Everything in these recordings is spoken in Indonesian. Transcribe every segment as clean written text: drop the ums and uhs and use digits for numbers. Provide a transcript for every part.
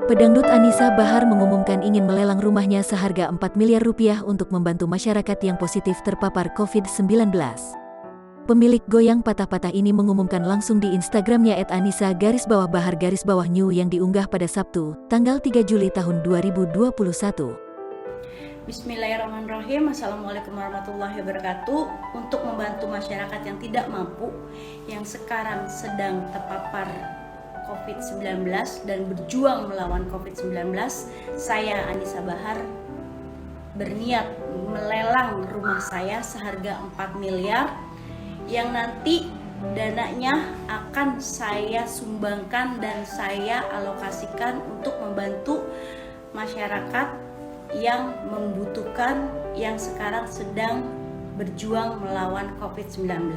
Pedangdut Anisa Bahar mengumumkan ingin melelang rumahnya seharga 4 miliar rupiah untuk membantu masyarakat yang positif terpapar COVID-19. Pemilik goyang patah-patah ini mengumumkan langsung di Instagramnya @anisa_bahar_new yang diunggah pada Sabtu, tanggal 3 Juli tahun 2021. Bismillahirrahmanirrahim. Assalamualaikum warahmatullahi wabarakatuh. Untuk membantu masyarakat yang tidak mampu, yang sekarang sedang terpapar COVID-19 dan berjuang melawan COVID-19, saya Anisa Bahar berniat melelang rumah saya seharga 4 miliar yang nanti dananya akan saya sumbangkan dan saya alokasikan untuk membantu masyarakat yang membutuhkan, yang sekarang sedang berjuang melawan COVID-19.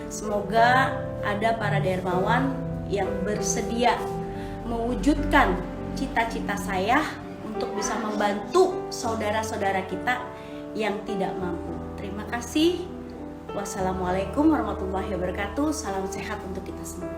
Semoga ada para dermawan yang bersedia mewujudkan cita-cita saya untuk bisa membantu saudara-saudara kita yang tidak mampu. Terima kasih. Wassalamualaikum warahmatullahi wabarakatuh. Salam sehat untuk kita semua.